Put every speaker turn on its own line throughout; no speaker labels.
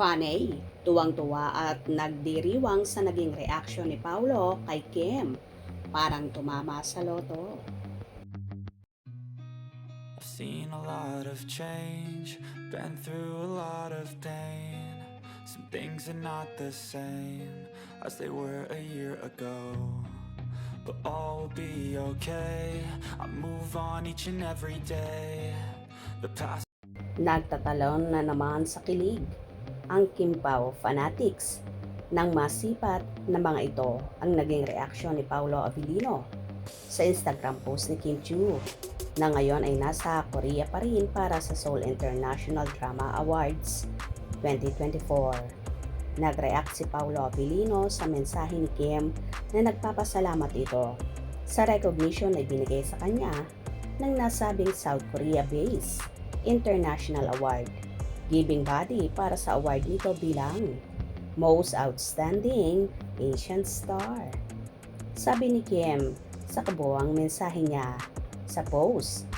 Panay, tuwang-tuwa at nagdiriwang sa naging reaksyon ni Paulo kay Kim. Parang tumama sa loto.
I've seen a lot of change, been through a lot of pain. Some things are not the same as they were a year ago, but all will be okay. I move on each and every day. The past.
Nagtatalon na naman sa kilig ang Kim Pao fanatics. Nang masipat na mga ito ang naging reaksyon ni Paulo Abilino sa Instagram post ni Kim Chiu na ngayon ay nasa Korea pa rin para sa Seoul International Drama Awards 2024. Nag-react si Paulo Abilino sa mensahe ni Kim na nagpapasalamat ito sa recognition na ibinigay sa kanya ng nasabing South Korea-based International Award, giving body para sa award nito bilang Most Outstanding Asian Star. Sabi ni Kim sa kabuuang mensahe niya sa post,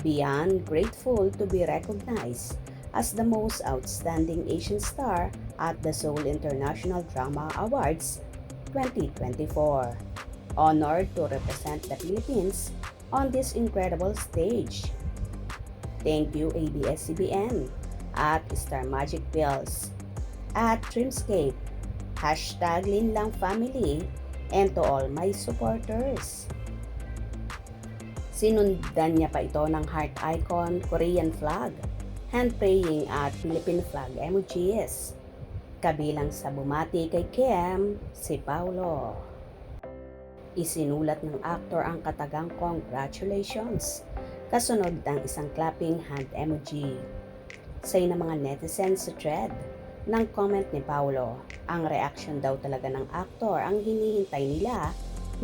"Beyond grateful to be recognized as the most outstanding Asian star at the Seoul International Drama Awards 2024. Honored to represent the Philippines on this incredible stage. Thank you ABS-CBN at Star Magic Pills at Dreamscape, #Linlang Family, and to all my supporters." Sinundan niya pa ito ng heart icon, Korean flag, hand praying at Philippine flag emojis. Kabilang sa bumati kay Kim, si Paulo. Isinulat ng aktor ang katagang congratulations, kasunod ng isang clapping hand emoji. Say ng mga netizens sa thread ng comment ni Paulo, ang reaction daw talaga ng aktor ang hinihintay nila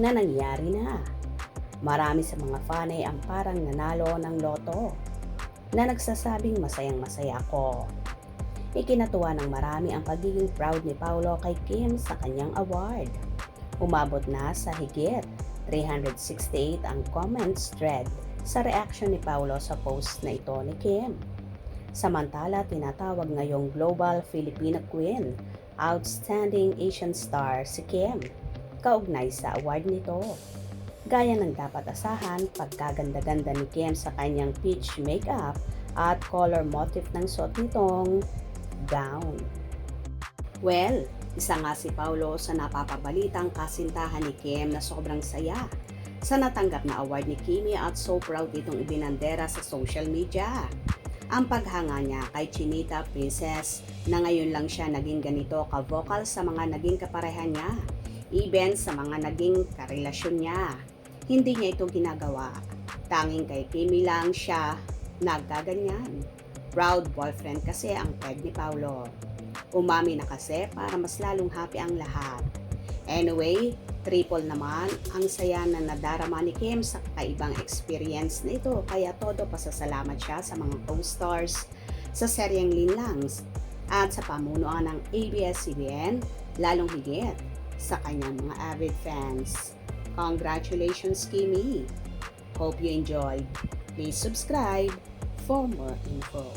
na nangyari na. Marami sa mga fanay ang parang nanalo ng loto na nagsasabing masayang-masaya ako. Ikinatuwa ng marami ang pagiging proud ni Paulo kay Kim sa kanyang award. Umabot na sa higit 368 ang comments thread sa reaction ni Paulo sa post na ito ni Kim. Samantala, tinatawag ngayong Global Filipina Queen, Outstanding Asian Star si Kim, kaugnay sa award nito. Gaya ng dapat asahan, pagkaganda-ganda ni Kim sa kanyang peach makeup at color motif ng suot nitong gown. Well, isa nga si Paulo sa napapabalitang kasintahan ni Kim na sobrang saya sa natanggap na award ni Kimi at so proud itong ibinandera sa social media. Ang paghanga niya kay Chinita Princess na ngayon lang siya naging ganito ka-vocal sa mga naging kaparehan niya, even sa mga naging karelasyon niya. Hindi niya ito ginagawa. Tanging kay Kimi lang siya nagkaganyan. Proud boyfriend kasi ang peg ni Paulo. Umami na kasi para mas lalong happy ang lahat. Anyway, triple naman ang saya na nadarama ni Kim sa kakaibang experience na ito, kaya todo pasasalamat siya sa mga co-stars sa seryeng Linlangs at sa pamunuan ng ABS-CBN, lalong higit sa kanyang mga avid fans. Congratulations, Kimi! Hope you enjoyed. Please subscribe for more info.